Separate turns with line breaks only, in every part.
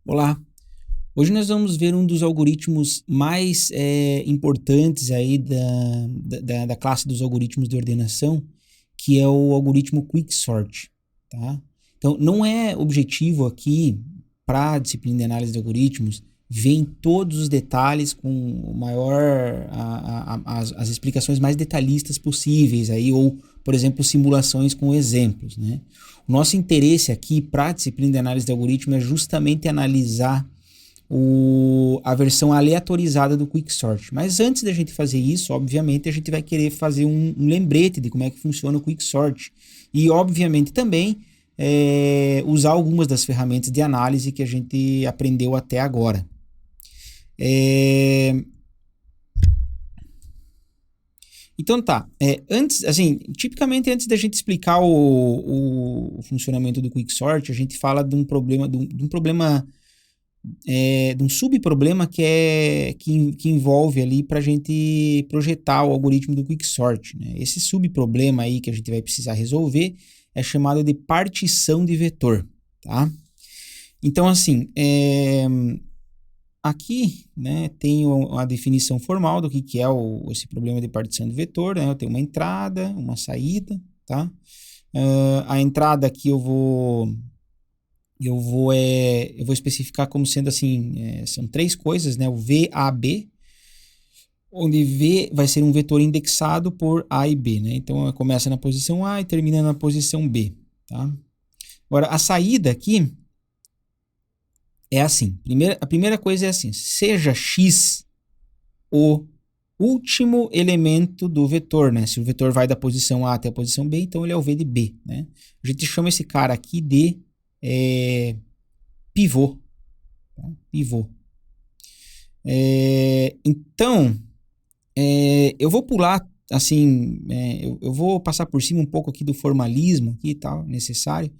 Olá, hoje nós vamos ver um dos algoritmos mais importantes aí da classe dos algoritmos de ordenação, que é o algoritmo Quicksort, tá? Então, não é objetivo aqui para a disciplina de análise de algoritmos ver em todos os detalhes com o maior, as explicações mais detalhistas possíveis aí, ou, por exemplo, simulações com exemplos, né? O nosso interesse aqui para a disciplina de análise de algoritmo é justamente analisar a versão aleatorizada do Quicksort. Mas antes da gente fazer isso, obviamente, a gente vai querer fazer um lembrete de como é que funciona o Quicksort. E, obviamente, também usar algumas das ferramentas de análise que a gente aprendeu até agora. Então tá, antes, assim, tipicamente antes da gente explicar o funcionamento do Quicksort, a gente fala de um problema, de um subproblema que envolve ali para a gente projetar o algoritmo do Quicksort, né? Esse subproblema aí que a gente vai precisar resolver é chamado de partição de vetor, tá? Então, assim, aqui, né, tem a definição formal do que é esse problema de partição de vetor, né? Eu tenho uma entrada, uma saída, tá? A entrada aqui eu vou especificar como sendo assim, são três coisas, né? O VAB, onde V vai ser um vetor indexado por A e B, né? Então, começa na posição A e termina na posição B, tá? Agora, a saída aqui é assim. A primeira coisa é assim, seja X o último elemento do vetor, né? Se o vetor vai da posição A até a posição B, então ele é o V de B, né? A gente chama esse cara aqui de pivô. Tá? Pivô. Então, eu vou pular, assim, eu vou passar por cima um pouco aqui do formalismo aqui e tal, necessário.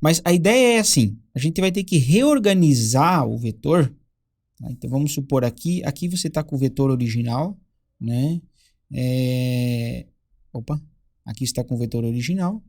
Mas a ideia é assim, a gente vai ter que reorganizar o vetor. Tá? Então, vamos supor aqui você está com o vetor original, né? Aqui está com o vetor original.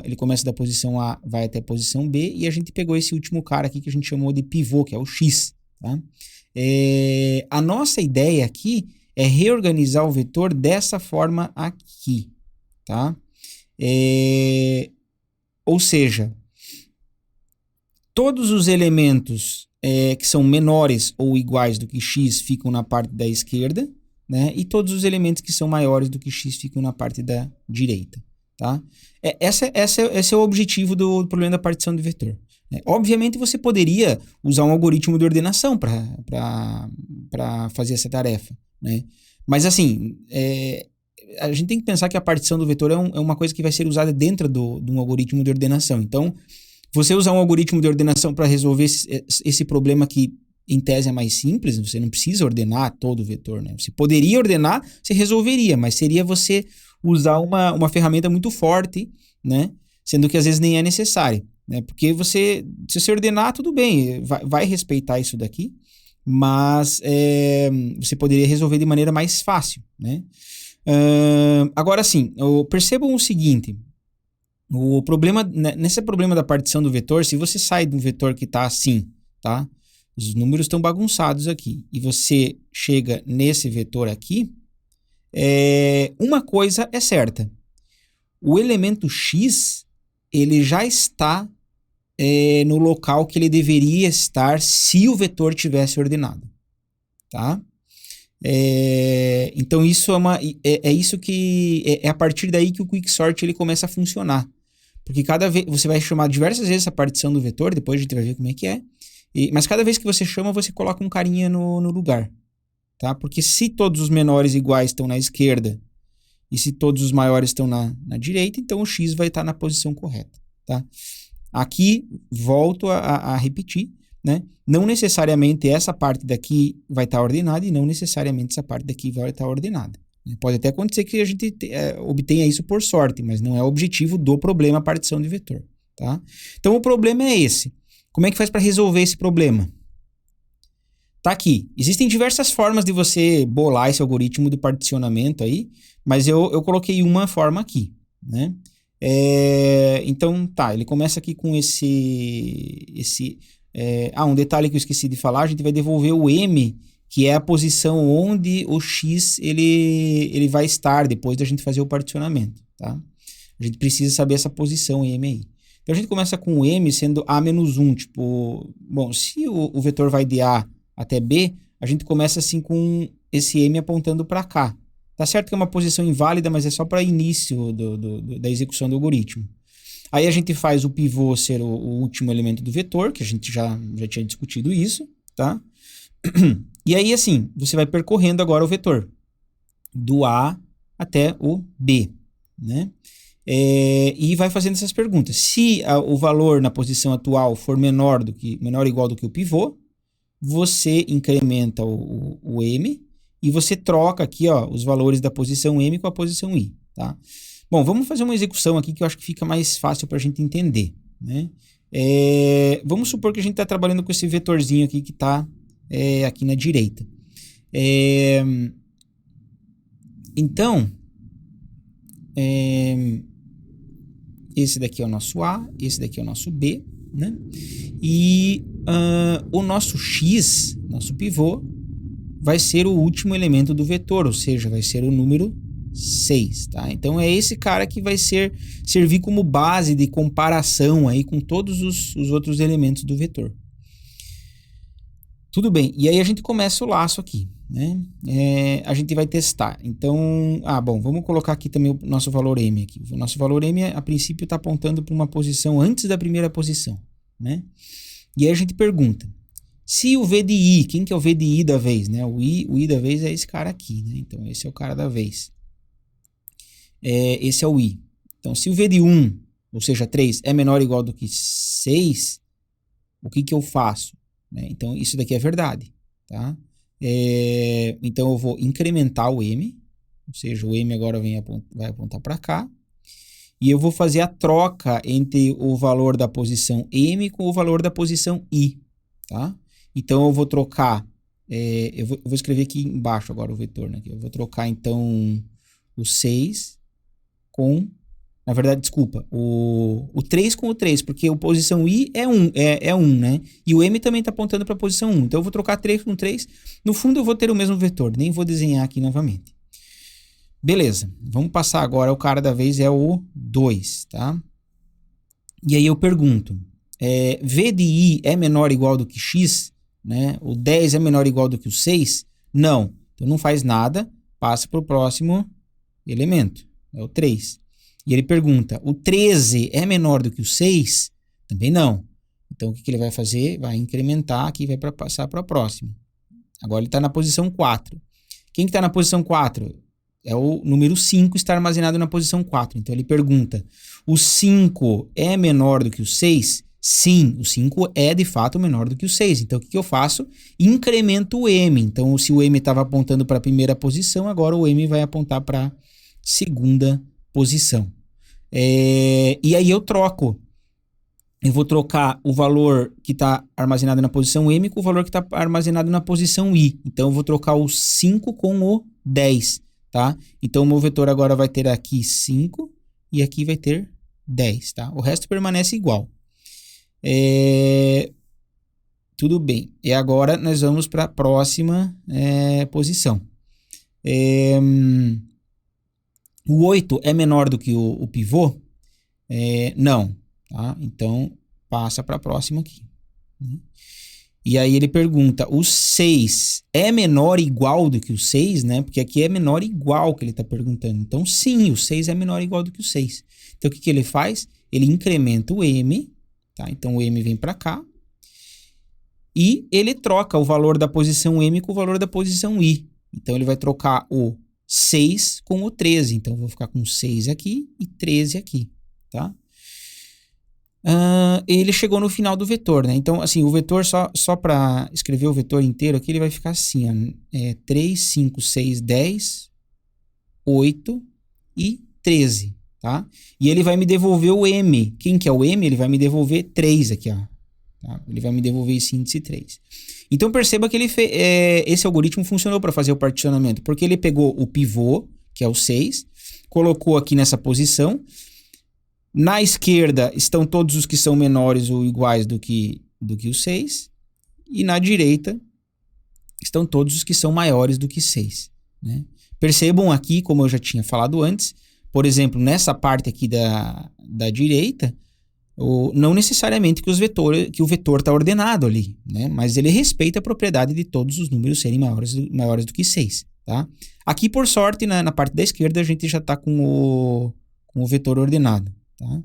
Ele começa da posição A, vai até a posição B, e a gente pegou esse último cara aqui que a gente chamou de pivô, que é o X. Tá? A nossa ideia aqui é reorganizar o vetor dessa forma aqui. Tá? Ou seja, todos os elementos que são menores ou iguais do que x ficam na parte da esquerda, né? E todos os elementos que são maiores do que x ficam na parte da direita. Tá? Esse é o objetivo do problema da partição de vetor. Obviamente você poderia usar um algoritmo de ordenação para fazer essa tarefa, né? Mas assim, a gente tem que pensar que a partição do vetor é uma coisa que vai ser usada dentro de um algoritmo de ordenação. Então, você usar um algoritmo de ordenação para resolver esse problema que em tese é mais simples, você não precisa ordenar todo o vetor, né? Você poderia ordenar, você resolveria, mas seria você usar uma ferramenta muito forte, né? Sendo que às vezes nem é necessário, né? Porque se você ordenar, tudo bem, vai respeitar isso daqui, mas você poderia resolver de maneira mais fácil, né? Agora sim, percebam o seguinte, nesse problema da partição do vetor, se você sai de um vetor que está assim, tá? Os números estão bagunçados aqui, e você chega nesse vetor aqui, uma coisa é certa. O elemento x, ele já está no local que ele deveria estar se o vetor tivesse ordenado. Tá? Então, isso isso que é a partir daí que o Quicksort ele começa a funcionar. Porque cada vez você vai chamar diversas vezes essa partição do vetor, depois a gente vai ver como é que é. Mas cada vez que você chama, você coloca um carinha no lugar. Tá? Porque se todos os menores iguais estão na esquerda e se todos os maiores estão na direita, então o x vai estar na posição correta. Tá? Aqui, volto a repetir, né? Não necessariamente essa parte daqui vai estar ordenada e não necessariamente essa parte daqui vai estar ordenada. Pode até acontecer que a gente obtenha isso por sorte, mas não é o objetivo do problema partição de vetor. Tá? Então, o problema é esse. Como é que faz para resolver esse problema? Tá aqui. Existem diversas formas de você bolar esse algoritmo de particionamento aí, mas eu coloquei uma forma aqui, né? Então, tá, ele começa aqui com esse Um detalhe que eu esqueci de falar, a gente vai devolver o M, que é a posição onde o X ele vai estar depois da gente fazer o particionamento, tá? A gente precisa saber essa posição M aí. Então a gente começa com o M sendo A-1, tipo, bom, se o vetor vai de A até B, a gente começa assim com esse M apontando para cá. Tá certo que é uma posição inválida, mas é só para início da execução do algoritmo. Aí a gente faz o pivô ser o último elemento do vetor, que a gente já tinha discutido isso, tá? E aí, assim, você vai percorrendo agora o vetor, do A até o B, né? E vai fazendo essas perguntas. Se o valor na posição atual for menor ou igual do que o pivô, você incrementa o M e você troca aqui, ó, os valores da posição M com a posição I, tá? Bom, vamos fazer uma execução aqui que eu acho que fica mais fácil para a gente entender, né? Vamos supor que a gente está trabalhando com esse vetorzinho aqui que está aqui na direita. Então, esse daqui é o nosso A, esse daqui é o nosso B, né? E o nosso X, nosso pivô, vai ser o último elemento do vetor, ou seja, vai ser o número 6, tá? Então é esse cara que vai servir como base de comparação aí com todos os outros elementos do vetor. Tudo bem, e aí a gente começa o laço aqui, né? A gente vai testar. Então, bom, vamos colocar aqui também o nosso valor M aqui. O nosso valor M, a princípio, está apontando para uma posição antes da primeira posição, né? E aí a gente pergunta, se o V de I, quem que é o V de I da vez, né? O I da vez é esse cara aqui, né? Então, esse é o cara da vez. Esse é o I. Então, se o V de 1, ou seja, 3, é menor ou igual do que 6, o que que eu faço? Então, isso daqui é verdade, tá? Então, eu vou incrementar o M, ou seja, o M agora vai apontar para cá, e eu vou fazer a troca entre o valor da posição M com o valor da posição I, tá? Então, eu vou trocar, eu vou escrever aqui embaixo agora o vetor, né? Eu vou trocar, então, o 6 com... Na verdade, desculpa, o 3 com o 3, porque a posição I é 1, né? E o M também está apontando para a posição 1. Então, eu vou trocar 3 com 3. No fundo, eu vou ter o mesmo vetor, nem vou desenhar aqui novamente. Beleza, vamos passar agora, o cara da vez é o 2, tá? E aí eu pergunto, V de I é menor ou igual do que X? Né? O 10 é menor ou igual do que o 6? Não, então não faz nada, passa para o próximo elemento, é o 3. E ele pergunta, o 13 é menor do que o 6? Também não. Então, o que ele vai fazer? Vai incrementar aqui e vai passar para a próxima. Agora ele está na posição 4. Quem que está na posição 4? É o número 5 está armazenado na posição 4. Então, ele pergunta, o 5 é menor do que o 6? Sim, o 5 é de fato menor do que o 6. Então, o que eu faço? Incremento o M. Então, se o M estava apontando para a primeira posição, agora o M vai apontar para a segunda posição. E aí eu troco. Eu vou trocar o valor que está armazenado na posição M com o valor que está armazenado na posição I. Então, eu vou trocar o 5 com o 10, tá? Então, o meu vetor agora vai ter aqui 5 e aqui vai ter 10, tá? O resto permanece igual. Tudo bem. E agora, nós vamos para a próxima posição. O 8 é menor do que o pivô? Não. Tá? Então, passa para a próxima aqui. E aí ele pergunta, o 6 é menor ou igual do que o 6? Né? Porque aqui é menor ou igual que ele está perguntando. Então, sim, o 6 é menor ou igual do que o 6. Então, o que ele faz? Ele incrementa o M. Tá? Então, o M vem para cá. E ele troca o valor da posição M com o valor da posição I. Então, ele vai trocar o 6 com o 13. Então, eu vou ficar com 6 aqui e 13 aqui, tá? Ele chegou no final do vetor, né? Então, assim, o vetor, só para escrever o vetor inteiro aqui, ele vai ficar assim, ó, 3, 5, 6, 10, 8 e 13, tá? E ele vai me devolver o M. Quem que é o M? Ele vai me devolver 3 aqui, ó. Tá? Ele vai me devolver esse índice 3. Então, perceba que esse algoritmo funcionou para fazer o particionamento, porque ele pegou o pivô, que é o 6, colocou aqui nessa posição. Na esquerda estão todos os que são menores ou iguais do que do que o 6. E na direita estão todos os que são maiores do que 6. Né? Percebam aqui, como eu já tinha falado antes, por exemplo, nessa parte aqui da direita, não necessariamente que o vetor está ordenado ali, né? Mas ele respeita a propriedade de todos os números serem maiores do que 6. Tá? Aqui, por sorte, na parte da esquerda, a gente já está com o vetor ordenado. Tá?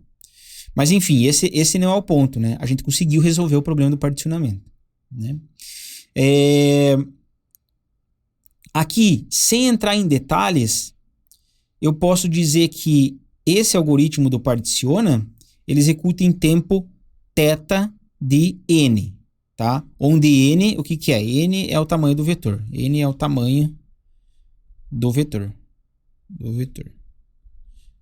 Mas, enfim, esse não é o ponto. Né? A gente conseguiu resolver o problema do particionamento. Né? Aqui, sem entrar em detalhes, eu posso dizer que esse algoritmo do particiona, ele executa em tempo θ de n, tá? Onde n, o que é? N é o tamanho do vetor. N é o tamanho do vetor.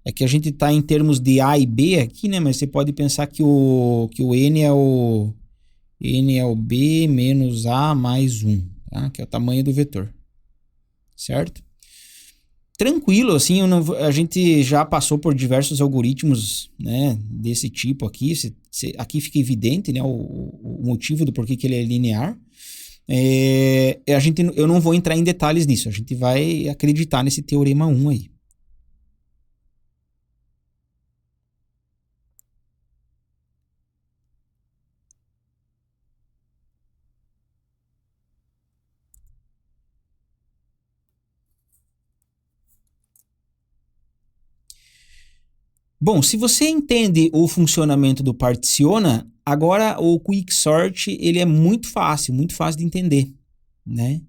É que a gente está em termos de A e B aqui, né? Mas você pode pensar que o n é o B menos A mais 1, tá? Que é o tamanho do vetor. Certo? Tranquilo, assim, a gente já passou por diversos algoritmos, né, desse tipo aqui. Aqui fica evidente, né, o motivo do porquê que ele é linear. Eu não vou entrar em detalhes nisso, a gente vai acreditar nesse teorema 1 aí. Bom, se você entende o funcionamento do particiona, agora o quicksort ele é muito fácil de entender, né?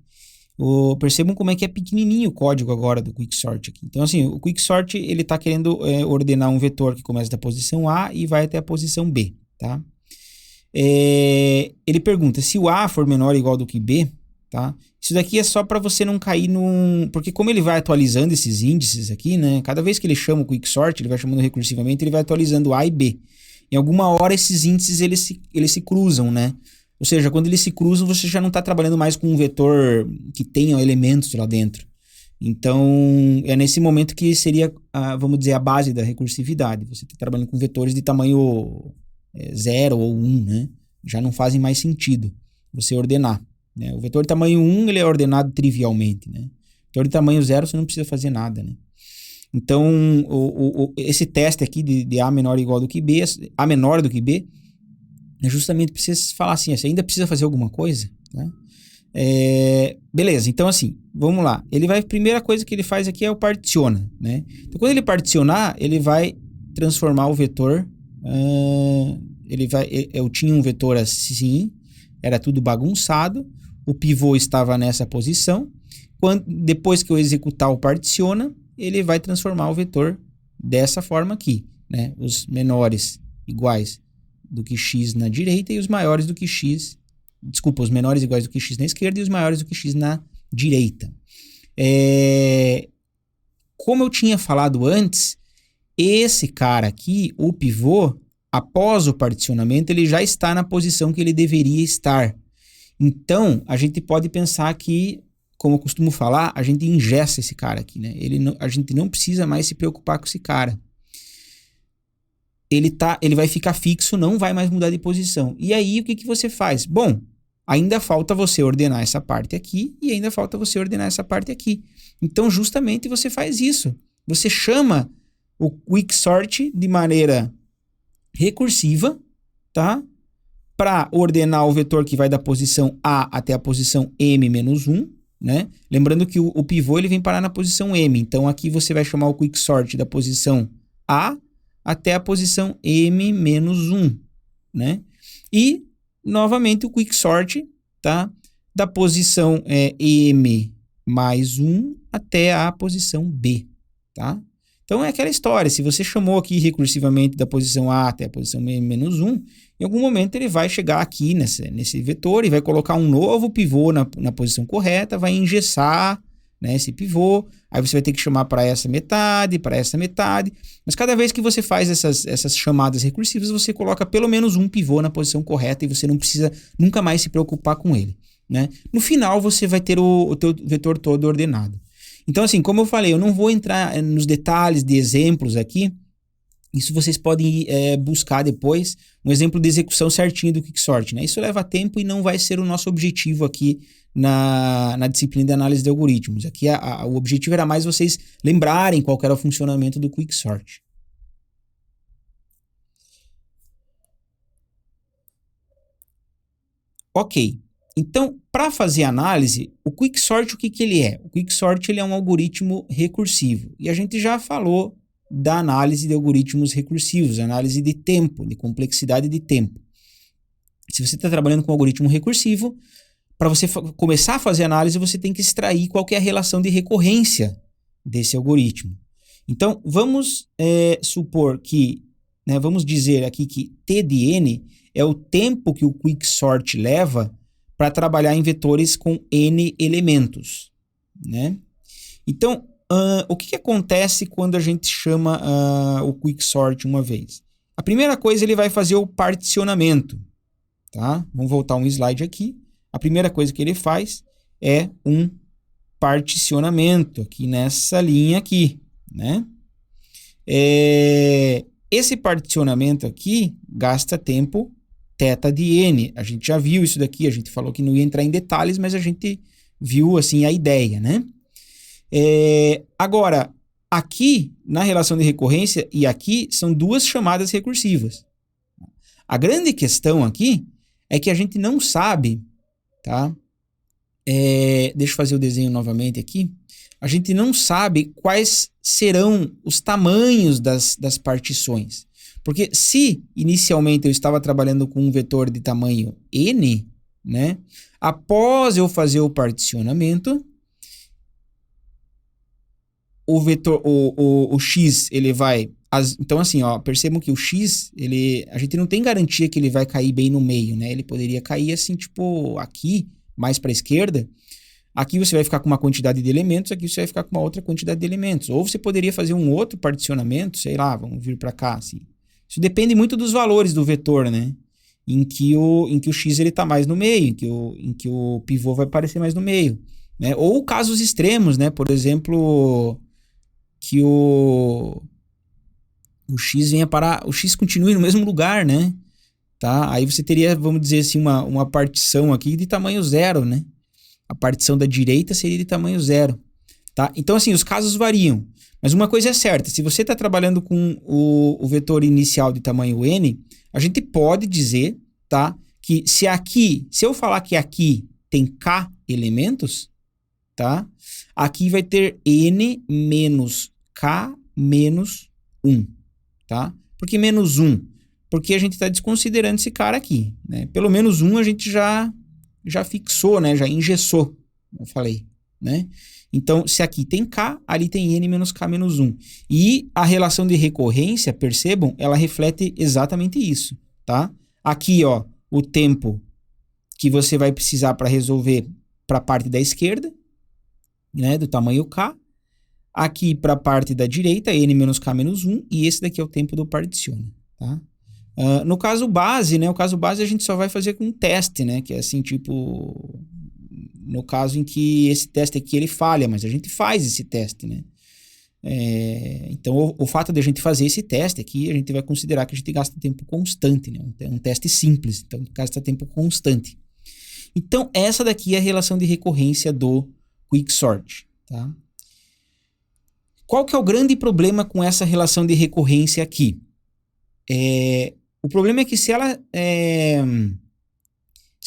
Percebam como é que é pequenininho o código agora do quicksort aqui. Então, assim, o quicksort ele está querendo ordenar um vetor que começa da posição A e vai até a posição B, tá? Ele pergunta se o A for menor ou igual do que B, tá? Isso daqui é só para você não cair num... Porque como ele vai atualizando esses índices aqui, né? Cada vez que ele chama o quicksort, ele vai chamando recursivamente, ele vai atualizando A e B. Em alguma hora esses índices eles se cruzam, né? Ou seja, quando eles se cruzam, você já não está trabalhando mais com um vetor que tenha elementos lá dentro. Então, é nesse momento que seria, vamos dizer, a base da recursividade. Você está trabalhando com vetores de tamanho 0 ou 1, né? Já não fazem mais sentido você ordenar. Né? O vetor de tamanho 1 ele é ordenado trivialmente. Né? O vetor de tamanho 0 você não precisa fazer nada. Né? Então, esse teste aqui de A menor ou igual do que B, A menor do que B, é justamente para você falar assim, você ainda precisa fazer alguma coisa? Né? Beleza, então assim, vamos lá. Primeira coisa que ele faz aqui é o particiona. Né? Então, quando ele particionar, ele vai transformar o vetor. Eu tinha um vetor assim, era tudo bagunçado, o pivô estava nessa posição. Depois que eu executar o particiona, ele vai transformar o vetor dessa forma aqui, né? Os menores iguais do que x na direita e os maiores do que x... Desculpa, os menores iguais do que x na esquerda e os maiores do que x na direita. Como eu tinha falado antes, esse cara aqui, o pivô, após o particionamento, ele já está na posição que ele deveria estar. Então, a gente pode pensar que, como eu costumo falar, a gente engessa esse cara aqui, né? A gente não precisa mais se preocupar com esse cara. Ele vai ficar fixo, não vai mais mudar de posição. E aí, o que você faz? Bom, ainda falta você ordenar essa parte aqui e ainda falta você ordenar essa parte aqui. Então, justamente, você faz isso. Você chama o quicksort de maneira recursiva, tá? Para ordenar o vetor que vai da posição A até a posição M menos 1, né? Lembrando que o pivô ele vem parar na posição M. Então, aqui você vai chamar o quicksort da posição A até a posição M menos 1, né? E, novamente, o quicksort, tá? Da posição M mais 1 até a posição B, tá? Então, é aquela história. Se você chamou aqui recursivamente da posição A até a posição M menos 1, em algum momento ele vai chegar aqui nesse vetor e vai colocar um novo pivô na posição correta, vai engessar, né, esse pivô, aí você vai ter que chamar para essa metade, mas cada vez que você faz essas chamadas recursivas, você coloca pelo menos um pivô na posição correta e você não precisa nunca mais se preocupar com ele. Né? No final, você vai ter o teu vetor todo ordenado. Então, assim, como eu falei, eu não vou entrar nos detalhes de exemplos aqui, Isso vocês podem buscar depois um exemplo de execução certinho do Quicksort, né? Isso leva tempo e não vai ser o nosso objetivo aqui na disciplina de análise de algoritmos. Aqui o objetivo era mais vocês lembrarem qual era o funcionamento do Quicksort. Ok. Então, para fazer análise, o Quicksort, o que ele é? O Quicksort ele é um algoritmo recursivo. E a gente já falou da análise de algoritmos recursivos, análise de tempo, de complexidade de tempo. Se você está trabalhando com um algoritmo recursivo, para você começar a fazer análise, você tem que extrair qual que é a relação de recorrência desse algoritmo. Então, vamos supor que, né, vamos dizer aqui que T de N é o tempo que o Quicksort leva para trabalhar em vetores com N elementos, né? Então, o que acontece quando a gente chama o Quicksort uma vez? A primeira coisa, ele vai fazer o particionamento, tá? Vamos voltar um slide aqui. A primeira coisa que ele faz é um particionamento aqui nessa linha aqui, né? Esse particionamento aqui gasta tempo θ de n. A gente já viu isso daqui, a gente falou que não ia entrar em detalhes, mas a gente viu assim a ideia, né? Agora, aqui na relação de recorrência e aqui são duas chamadas recursivas. A grande questão aqui é que a gente não sabe, tá? Deixa eu fazer o desenho novamente aqui. A gente não sabe quais serão os tamanhos das partições. Porque se inicialmente eu estava trabalhando com um vetor de tamanho n, né? Após eu fazer o particionamento, o vetor, o x, ele vai... Então, assim, ó, percebam que o x, a gente não tem garantia que ele vai cair bem no meio, né? Ele poderia cair assim, tipo, aqui, mais para a esquerda. Aqui você vai ficar com uma quantidade de elementos, aqui você vai ficar com uma outra quantidade de elementos. Ou você poderia fazer um outro particionamento, sei lá, vamos vir para cá, assim. Isso depende muito dos valores do vetor, né? Em que o x ele está mais no meio, em que o pivô vai aparecer mais no meio, né? Ou casos extremos, né? Por exemplo, que o x venha parar, o x continue no mesmo lugar, né? Tá? Aí você teria, vamos dizer assim, uma partição aqui de tamanho zero, né? A partição da direita seria de tamanho zero, tá? Então, assim, os casos variam. Mas uma coisa é certa, se você está trabalhando com o vetor inicial de tamanho n, a gente pode dizer, tá, que se eu falar que aqui tem k elementos, tá, aqui vai ter n menos k menos 1, tá? Por que menos 1? Porque a gente está desconsiderando esse cara aqui, né? Pelo menos 1 a gente já fixou, né? Já engessou, como eu falei, né? Então, se aqui tem k, ali tem n menos k menos 1. E a relação de recorrência, percebam, ela reflete exatamente isso, tá? Aqui, ó, o tempo que você vai precisar para resolver para a parte da esquerda, né, do tamanho k. Aqui para a parte da direita, n menos k menos 1. E esse daqui é o tempo do particiona, tá? No caso base, né? O caso base a gente só vai fazer com um teste, né? Que é assim, tipo... No caso em que esse teste aqui ele falha, mas a gente faz esse teste, né? Então, o fato de a gente fazer esse teste aqui, a gente vai considerar que a gente gasta tempo constante, né? Um teste simples, então gasta tempo constante. Então, essa daqui é a relação de recorrência do Quicksort, tá? Qual que é o grande problema com essa relação de recorrência aqui? O problema é que se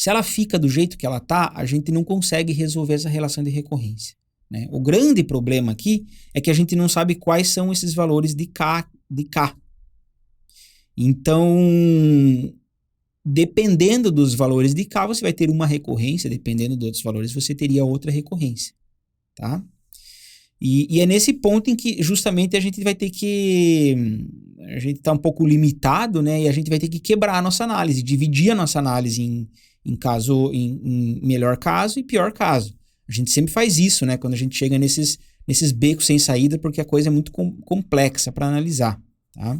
ela fica do jeito que ela está, a gente não consegue resolver essa relação de recorrência, né? O grande problema aqui é que a gente não sabe quais são esses valores de K. Então, dependendo dos valores de K, você vai ter uma recorrência, dependendo dos outros valores, você teria outra recorrência, tá? E é nesse ponto em que justamente a gente vai ter que... A gente está um pouco limitado, né? E a gente vai ter que quebrar a nossa análise, dividir a nossa análise em melhor caso e pior caso. A gente sempre faz isso, né? Quando a gente chega nesses becos sem saída, porque a coisa é muito complexa para analisar, tá?